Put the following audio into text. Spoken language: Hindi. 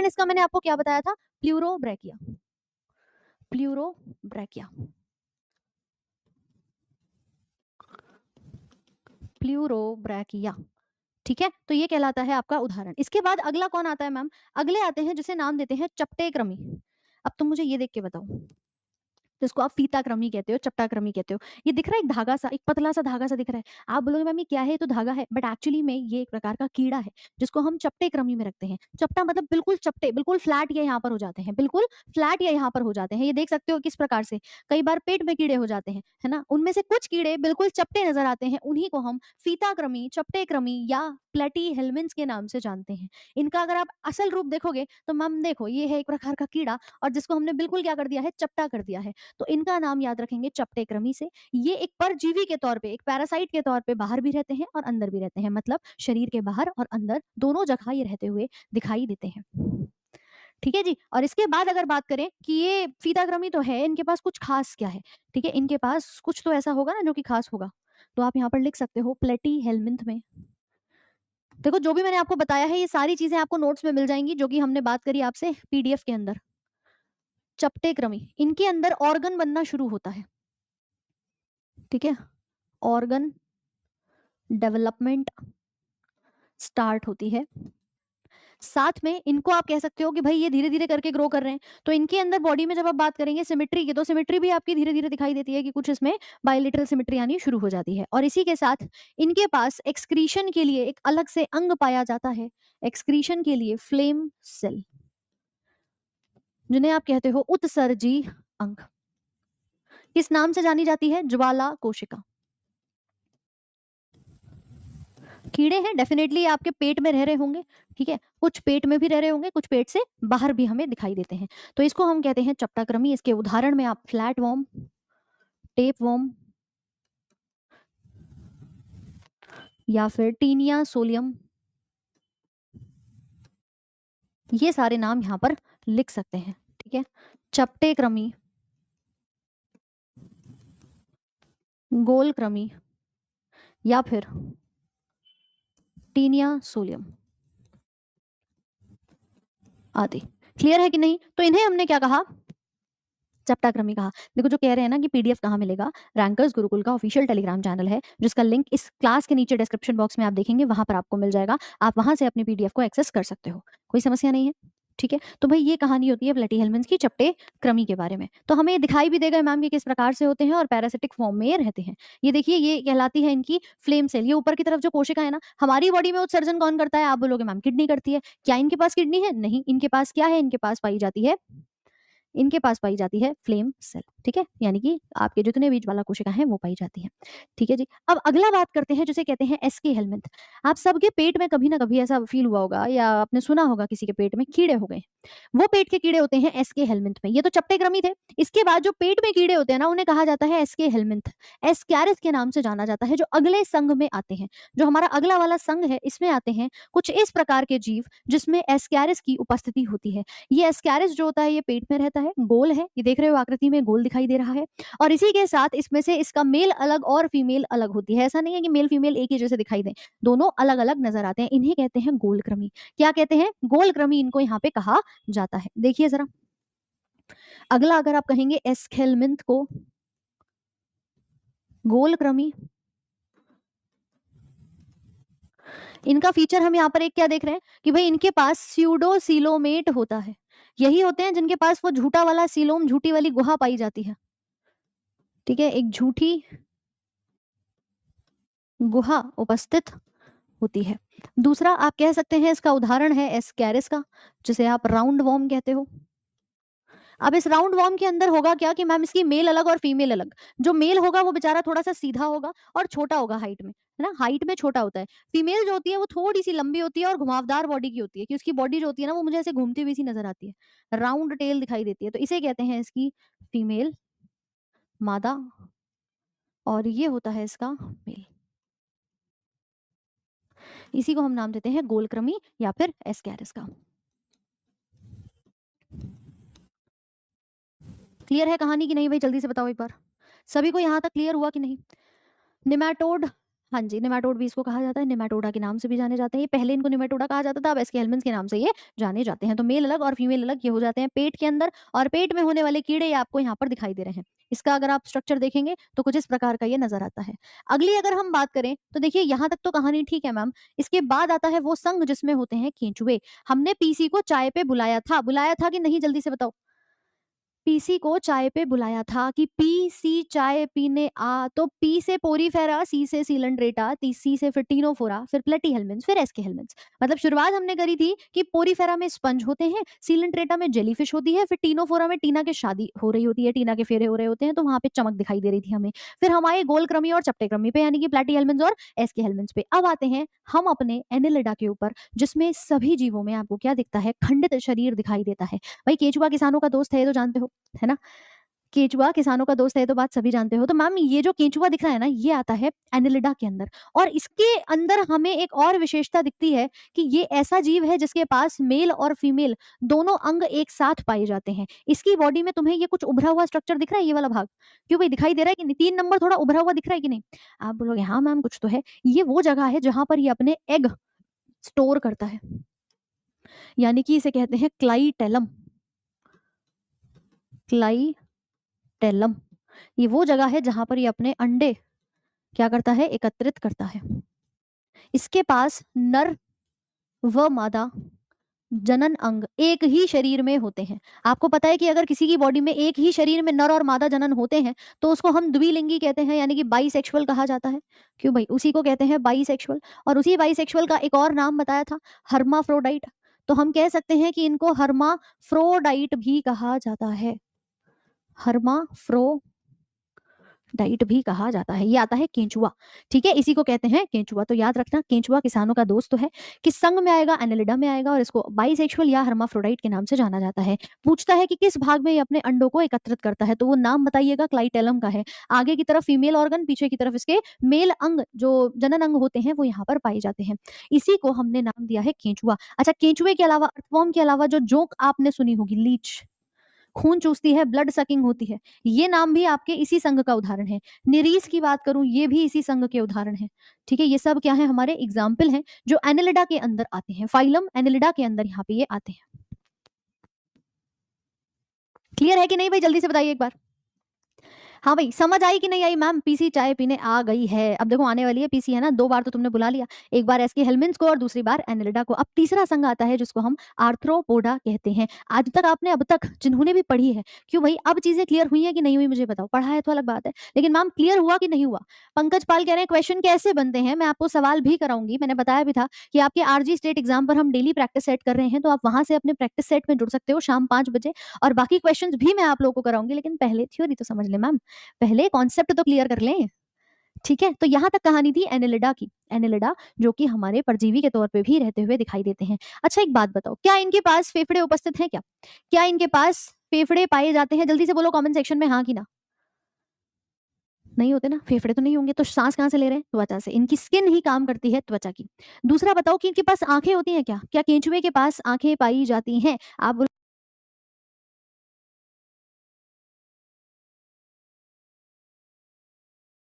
इसका मैंने आपको क्या बताया था? Pleurobrachia, Pleurobrachia, Pleurobrachia. ठीक है, तो ये कहलाता है आपका उदाहरण। इसके बाद अगला कौन आता है मैम? अगले आते हैं जिसे नाम देते हैं चपटेक्रमी। अब तुम मुझे ये देख के बताओ, जिसको आप फीताक्रमी कहते हो, चपटाक्रमी कहते हो, ये दिख रहा है एक धागा सा, एक पतला सा धागा सा दिख रहा है। आप बोलोगे मैम ये क्या है? ये तो धागा है, बट एक्चुअली में ये एक प्रकार का कीड़ा है जिसको हम चपटेक्रमी में रखते हैं। चपटा मतलब बिल्कुल चपटे, बिल्कुल फ्लैट या यहाँ पर हो जाते हैं, बिल्कुल फ्लैट या यहाँ पर हो जाते हैं। ये देख सकते हो किस प्रकार से कई बार पेट में कीड़े हो जाते हैं, है ना? उनमें से कुछ कीड़े बिल्कुल चपटे नजर आते हैं, उन्हीं को हम फीताक्रमी, चपटेक्रमी या प्लेटी हेलमिन्स के नाम से जानते हैं। इनका अगर आप असल रूप देखोगे तो मैम देखो, ये है एक प्रकार का कीड़ा और जिसको हमने बिल्कुल क्या कर दिया है? चपटा कर दिया है। तो इनका नाम याद रखेंगे चपटेक्रमी से। ये एक परजीवी के तौर पे, एक पैरासाइट के तौर पे बाहर भी रहते हैं और अंदर भी रहते हैं, मतलब शरीर के बाहर और अंदर दोनों जगह ये रहते हुए दिखाई देते हैं। ठीक है जी। और इसके बाद अगर बात करें कि ये फीताक्रमी तो है, इनके पास कुछ खास क्या है? ठीक है, इनके पास कुछ तो ऐसा होगा ना जो कि खास होगा, तो आप यहाँ पर लिख सकते हो प्लेटी हेलमिंथ में। देखो जो भी मैंने आपको बताया है ये सारी चीजें आपको नोट्स में मिल जाएंगी जो कि हमने बात करी आपसे पीडीएफ के अंदर। चपटेक्रमी, इनके अंदर ऑर्गन बनना शुरू होता है। ठीक है, ऑर्गन डेवलपमेंट स्टार्ट होती है। साथ में इनको आप कह सकते हो कि भाई ये धीरे धीरे करके ग्रो कर रहे हैं, तो इनके अंदर बॉडी में जब आप बात करेंगे सिमेट्री की, तो सिमेट्री भी आपकी धीरे धीरे दिखाई देती है कि कुछ इसमें बायलिटरल सिमेट्री आनी शुरू हो जाती है। और इसी के साथ इनके पास एक्सक्रीशन के लिए एक अलग से अंग पाया जाता है, एक्सक्रीशन के लिए फ्लेम सेल, जिन्हें आप कहते हो उत्सर्जी अंग। किस नाम से जानी जाती है? ज्वाला कोशिका। कीड़े हैं, डेफिनेटली आपके पेट में रह रहे होंगे। ठीक है, कुछ पेट में भी रह रहे होंगे, कुछ पेट से बाहर भी हमें दिखाई देते हैं, तो इसको हम कहते हैं चपटाक्रमी। इसके उदाहरण में आप फ्लैट वॉर्म, टेप वॉर्म या फिर टीनिया सोलियम, ये सारे नाम यहाँ पर लिख सकते हैं। ठीक है, चपटेक्रमी, गोलक्रमी या फिर टीनिया सोलियम आदि। क्लियर है कि नहीं? तो इन्हें हमने क्या कहा? चपटाक्रमी कहा। देखो जो कह रहे हैं ना कि पीडीएफ कहाँ मिलेगा, रैंकर्स गुरुकुल का ऑफिशियल टेलीग्राम चैनल है जिसका लिंक इस क्लास के नीचे डिस्क्रिप्शन बॉक्स में आप देखेंगे, वहां पर आपको मिल जाएगा। आप वहां से अपनी पीडीएफ को एक्सेस कर सकते हो, कोई समस्या नहीं है। ठीक है, तो भाई ये कहानी होती है प्लेटी हेलमिन्स की चपटे क्रमी के बारे में। तो हमें ये दिखाई भी देगा मैम कि किस प्रकार से होते हैं और पैरासिटिक फॉर्म में ये रहते हैं। ये देखिए, ये कहलाती है इनकी फ्लेम सेल। ये ऊपर की तरफ जो कोशिका है ना, हमारी बॉडी में उत्सर्जन कौन करता है? आप बोलोगे मैम किडनी करती है। क्या इनके पास किडनी है? नहीं, इनके पास क्या है? इनके पास पाई जाती है, इनके पास पाई जाती है फ्लेम सेल। ठीक है, यानी कि आपके जितने भी ज्वाला कोशिका हैं वो पाई जाती है। ठीक है जी। अब अगला बात करते हैं जिसे कहते हैं एसके हेलमिंथ। आप सबके पेट में कभी ना कभी ऐसा फील हुआ होगा या आपने सुना होगा किसी के पेट में कीड़े हो गए, वो पेट के कीड़े होते हैं एसके हेलमिंथ में। ये तो चपटेक्रमी थे। इसके बाद जो पेट में कीड़े होते हैं ना, उन्हें कहा जाता है एसके हेलमिंथ, एस्कैरिस के नाम से जाना जाता है, जो अगले संघ में आते हैं। जो हमारा अगला वाला संघ है, इसमें आते हैं कुछ इस प्रकार के जीव जिसमें एस्कैरिस की उपस्थिति होती है। ये एस्कैरिस जो होता है ये पेट में रहता है, गोल है, ये देख रहे हो आकृति में गोल दिखाई दे रहा है। और इसी के साथ इसमें से इसका मेल अलग और फीमेल अलग होती है। ऐसा नहीं है कि मेल फीमेल एक ही जैसे दिखाई दें, दोनों अलग अलग नजर आते हैं। इन्हें कहते हैं गोलक्रमी। क्या कहते हैं? गोलक्रमी इनको यहाँ पे कहा जाता है। देखिए जरा अगला, अगर आप कहेंगे एस्केलमिंथ को गोलक्रमी, इनका फीचर हम यहाँ पर एक क्या देख रहे हैं कि भाई इनके पास स्यूडोसिलोमेट होता है। यही होते हैं जिनके पास वो झूठा वाला सीलोम, झूठी वाली गुहा पाई जाती है। ठीक है, एक झूठी गुहा उपस्थित होती है। दूसरा आप कह सकते हैं इसका उदाहरण है एस्कैरिस का, जिसे आप राउंड वॉर्म कहते हो। अब इस राउंड वॉर्म के अंदर होगा क्या कि मैम इसकी मेल अलग और फीमेल अलग। जो मेल होगा वो बेचारा थोड़ा सा सीधा होगा और छोटा होगा हाइट में, है ना, हाइट में छोटा होता है। फीमेल जो होती है वो थोड़ी सी लंबी होती है और घुमावदार बॉडी की होती है, कि उसकी बॉडी जो होती है ना वो मुझे ऐसे घूमती हुई सी नजर आती है, राउंड टेल दिखाई देती है, तो इसे कहते हैं इसकी फीमेल, मादा, और ये होता है इसका मेल। इसी को हम नाम देते हैं गोलक्रमी या फिर एस्कैरिस का। क्लियर है कहानी कि नहीं भाई? जल्दी से बताओ एक बार, सभी को यहाँ तक क्लियर हुआ कि नहीं? निमेटोड हाँ जी, नेमाटोड भी इसको कहा जाता है, नेमाटोडा के नाम से भी जाने जाते हैं। ये पहले इनको नेमाटोडा कहा जाता था, अब एस्केलमेंट्स के नाम से ये जाने जाते हैं। तो मेल अलग और फीमेल अलग ये हो जाते हैं पेट के अंदर, और पेट में होने वाले कीड़े ये आपको यहाँ पर दिखाई दे रहे हैं। इसका अगर आप स्ट्रक्चर देखेंगे तो कुछ इस प्रकार का ये नज़र आता है। अगली अगर हम बात करें तो देखिए यहाँ तक तो कहानी ठीक है मैम। इसके बाद आता है वो संघ जिसमें होते हैं केंचुए। हमने पीसी को चाय पे बुलाया था कि नहीं, जल्दी से बताओ? पीसी को चाय पे बुलाया था कि पीसी चाय पीने आ, तो पी से पोरीफेरा, सी से सीलंड्रेटा, सी से फिर टीनोफोरा, फिर प्लेटीहेल्मिन्थ, फिर एस्केहेल्मिन्थ। मतलब शुरुआत हमने करी थी कि पोरीफेरा में स्पंज होते हैं, सीलंड्रेटा में जेलीफिश होती है, फिर टीनोफोरा में टीना की शादी हो रही होती है, टीना के फेरे हो रहे होते हैं, तो वहां पे चमक दिखाई दे रही थी हमें। फिर हम आए गोलक्रमी और चपटेक्रमी पे, यानी कि प्लेटीहेल्मिन्थ और एस्केहेल्मिन्थ पे। अब आते हैं हम अपने एनिलिडा के ऊपर, जिसमें सभी जीवों में आपको क्या दिखता है? खंडित शरीर दिखाई देता है। भाई केचुआ किसानों का दोस्त है, ये तो जानते हो, है ना? केंचुआ किसानों का दोस्त है, ये तो बात सभी जानते हो। तो मैम ये जो केंचुआ दिख रहा है ना, ये आता है एनिलिडा के अंदर, और इसके अंदर हमें एक और विशेषता दिखती है कि ये ऐसा जीव है जिसके पास मेल और फीमेल दोनों अंग एक साथ पाए जाते हैं। इसकी बॉडी में तुम्हें ये कुछ उभरा हुआ स्ट्रक्चर दिख रहा है, ये वाला भाग? क्यों भाई, दिखाई दे रहा है कि नहीं? 3 नंबर थोड़ा उभरा हुआ दिख रहा है कि नहीं? आप बोलोगे हाँ मैम कुछ तो है। ये वो जगह है जहाँ पर ये अपने एग स्टोर करता है, यानी कि इसे कहते हैं क्लाइटेलम। क्लाइटेलम, ये वो जगह है जहाँ पर ये अपने अंडे क्या करता है? एकत्रित करता है। इसके पास नर व मादा जनन अंग एक ही शरीर में होते हैं। आपको पता है कि अगर किसी की बॉडी में एक ही शरीर में नर और मादा जनन होते हैं तो उसको हम द्विलिंगी कहते हैं, यानी कि बाइसेक्सुअल कहा जाता है। क्यों भाई? उसी को कहते हैं बाइसेक्सुअल। और उसी बाइसेक्सुअल का एक और नाम बताया था, हर्माफ्रोडाइट। तो हम कह सकते हैं कि इनको हर्माफ्रोडाइट भी कहा जाता है। हर्माफ्रो डाइट भी कहा जाता है। ये आता है केंचुआ, ठीक है? इसी को कहते हैं केंचुआ। तो याद रखना, केंचुआ किसानों का दोस्त तो है, किस संघ में आएगा? एनिलिडा में आएगा, और इसको बाइसेक्सुअल या हर्माफ्रोडाइट के नाम से जाना जाता है। पूछता है कि किस भाग में ये अपने अंडों को एकत्रित करता है, तो वो नाम बताइएगा, क्लाइटेलम का है। आगे की तरफ फीमेल ऑर्गन, पीछे की तरफ इसके मेल अंग जो जनन अंग होते हैं वो यहाँ पर पाए जाते हैं। इसी को हमने नाम दिया है केंचुआ। अच्छा, केंचुए के अलावा, अर्थवॉर्म के अलावा जो जोंक आपने सुनी होगी, लीच, खून चूसती है, ब्लड सकिंग होती है, ये नाम भी आपके इसी संघ का उदाहरण है। निरीस की बात करूं, ये भी इसी संघ के उदाहरण है। ठीक है, ये सब क्या है? हमारे एग्जाम्पल हैं जो एनिलिडा के अंदर आते हैं। फाइलम एनिलिडा के अंदर यहाँ पे ये आते हैं। क्लियर है कि नहीं भाई? जल्दी से बताइए एक बार। हाँ भाई, समझ आई कि नहीं आई मैम? पीसी चाय पीने आ गई है। अब देखो आने वाली है पीसी, है ना? 2 बार तो तुमने बुला लिया, एक बार एसके हेल्मिन्थ को और दूसरी बार एनिलिडा को। अब तीसरा संघ आता है जिसको हम आर्थ्रोपोडा कहते हैं। आज तक आपने, अब तक जिन्होंने भी पढ़ी है, क्यों भाई अब चीजें क्लियर हुई है कि नहीं हुई मुझे बताओ? पढ़ा है तो अलग बात है, लेकिन मैम क्लियर हुआ कि नहीं हुआ? पंकज पाल कह रहे हैं क्वेश्चन कैसे बनते हैं, मैं आपको सवाल भी कराऊंगी। मैंने बताया भी था कि आपके आरजी स्टेट एग्जाम पर हम डेली प्रैक्टिस सेट कर रहे हैं, तो आप वहां से अपने प्रैक्टिस सेट में जुड़ सकते हो शाम 5 बजे, और बाकी क्वेश्चंस भी मैं आप लोगों को कराऊंगी। लेकिन पहले थ्योरी तो समझ ले मैम, पहले कॉन्सेप्ट तो क्लियर कर लें। ठीक है, तो यहाँ तक कहानी थी एनिलिडा की। एनिलिडा जो कि हमारे परजीवी के तौर पे भी रहते हुए दिखाई देते हैं। अच्छा एक बात बताओ, क्या इनके पास फेफड़े उपस्थित हैं क्या? क्या इनके पास फेफड़े पाए जाते हैं? जल्दी से बोलो कमेंट सेक्शन में हाँ कि ना। नहीं होते ना, फेफड़े तो नहीं होंगे, तो सांस कहाँ से ले रहे हैं? त्वचा से। इनकी स्किन ही काम करती है त्वचा की। दूसरा बताओ कि इनके पास आंखें होती हैं क्या? क्या केंचुए के पास आंखें पाई जाती हैं? आप